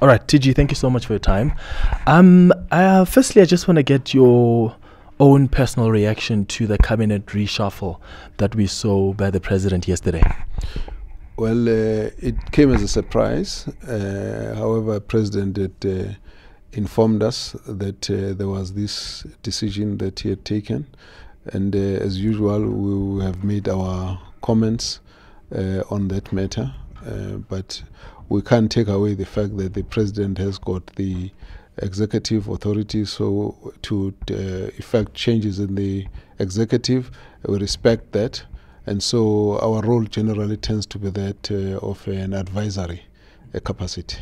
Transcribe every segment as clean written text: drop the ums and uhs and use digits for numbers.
All right, TG, thank you so much for your time. Firstly, I just want to get your own personal reaction to the cabinet reshuffle that we saw by the president yesterday. Well, it came as a surprise. However, President had informed us that there was this decision that he had taken. And as usual, we have made our comments on that matter. But we can't take away the fact that the president has got the executive authority, so to effect changes in the executive, we respect that. And so our role generally tends to be that of an advisory capacity.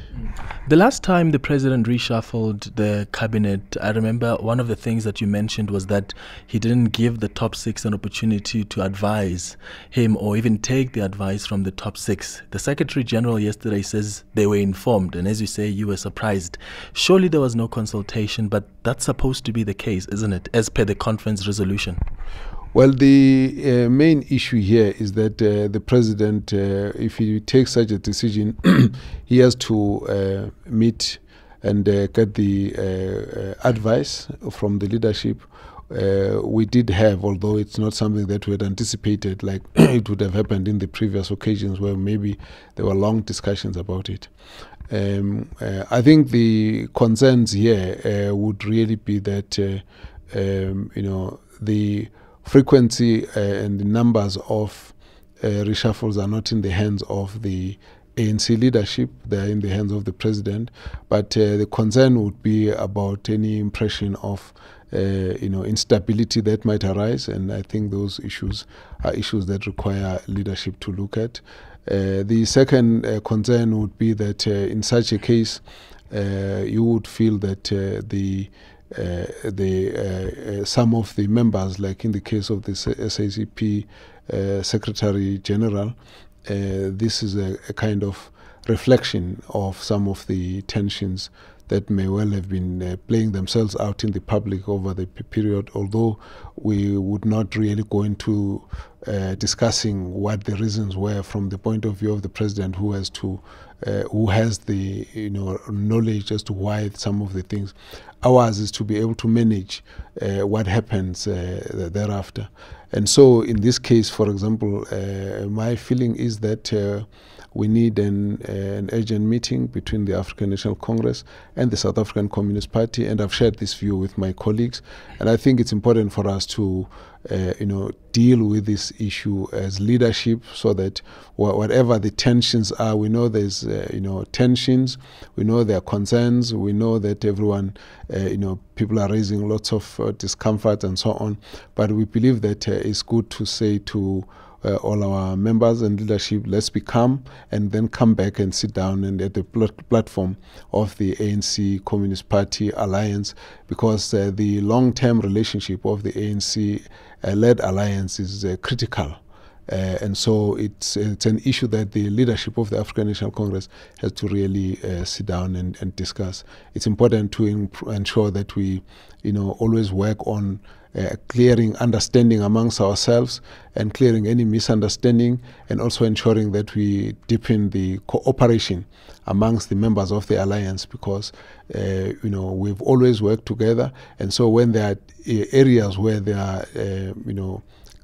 The last time the president reshuffled the cabinet, I remember one of the things that you mentioned was that he didn't give the top six an opportunity to advise him or even take the advice from the top six. The Secretary General yesterday says they were informed, and as you say, you were surprised. Surely there was no consultation, but that's supposed to be the case, isn't it, as per the conference resolution? Well, the main issue here is that the president, if he takes such a decision, he has to meet and get the advice from the leadership. We did have, although it's not something that we had anticipated, like it would have happened in the previous occasions where maybe there were long discussions about it. I think the concerns here would really be that, the frequency and the numbers of reshuffles are not in the hands of the ANC leadership, they are in the hands of the president. But the concern would be about any impression of instability that might arise, and I think those issues are issues that require leadership to look at. The second concern would be that in such a case, you would feel that some of the members, like in the case of the SACP Secretary General, this is a kind of reflection of some of the tensions that may well have been playing themselves out in the public over the period, although we would not really go into discussing what the reasons were from the point of view of the president, who has the knowledge as to why some of the things. Ours is to be able to manage what happens thereafter. And so in this case, for example, my feeling is that we need an urgent meeting between the African National Congress and the South African Communist Party, and I've shared this view with my colleagues. And I think it's important for us to deal with this issue as leadership, so that whatever the tensions are, we know there's tensions, we know there are concerns, we know that everyone, people are raising lots of discomfort and so on. But we believe that it's good to say to all our members and leadership, let's be calm and then come back and sit down and at the platform of the ANC Communist Party alliance, because the long-term relationship of the ANC-led alliance is critical. And so it's an issue that the leadership of the African National Congress has to really sit down and discuss. It's important to ensure that we always work on clearing understanding amongst ourselves and clearing any misunderstanding, and also ensuring that we deepen the cooperation amongst the members of the alliance, because we've always worked together. And so when there are areas where there are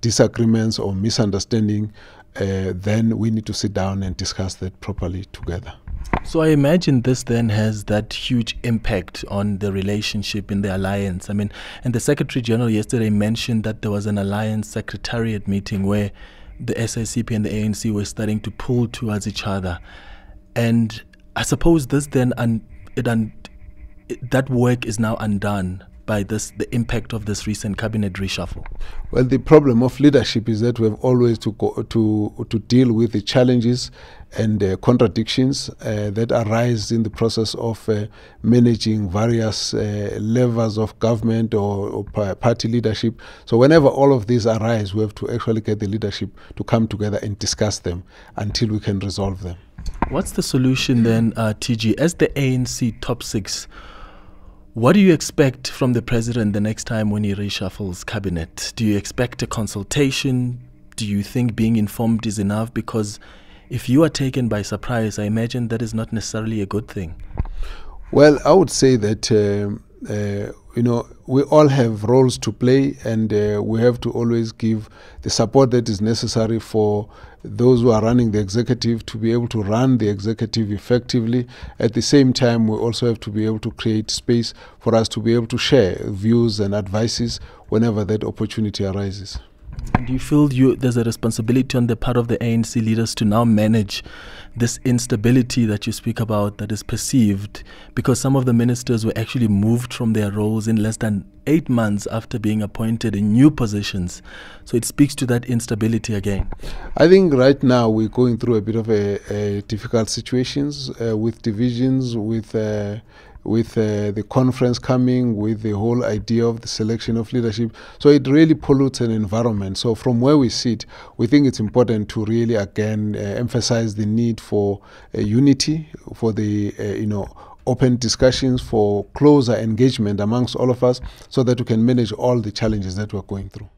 disagreements or misunderstanding, then we need to sit down and discuss that properly together. So I imagine this then has that huge impact on the relationship in the alliance. I mean, and the Secretary General yesterday mentioned that there was an alliance secretariat meeting where the SACP and the ANC were starting to pull towards each other. And I suppose this then, that work is now undone by the impact of this recent cabinet reshuffle? Well, the problem of leadership is that we have always to deal with the challenges and contradictions that arise in the process of managing various levels of government or party leadership. So whenever all of these arise, we have to actually get the leadership to come together and discuss them until we can resolve them. What's the solution then, TG? As the ANC top six, what do you expect from the president the next time when he reshuffles cabinet? Do you expect a consultation? Do you think being informed is enough? Because if you are taken by surprise, I imagine that is not necessarily a good thing. Well, I would say that we all have roles to play, and we have to always give the support that is necessary for those who are running the executive to be able to run the executive effectively. At the same time, we also have to be able to create space for us to be able to share views and advices whenever that opportunity arises. And do you feel there's a responsibility on the part of the ANC leaders to now manage this instability that you speak about that is perceived? Because some of the ministers were actually moved from their roles in less than 8 months after being appointed in new positions. So it speaks to that instability again. I think right now we're going through a bit of a difficult situations with divisions, with the conference coming, with the whole idea of the selection of leadership. So it really pollutes an environment. So from where we sit, we think it's important to really again emphasize the need for unity, for the open discussions, for closer engagement amongst all of us, so that we can manage all the challenges that we're going through.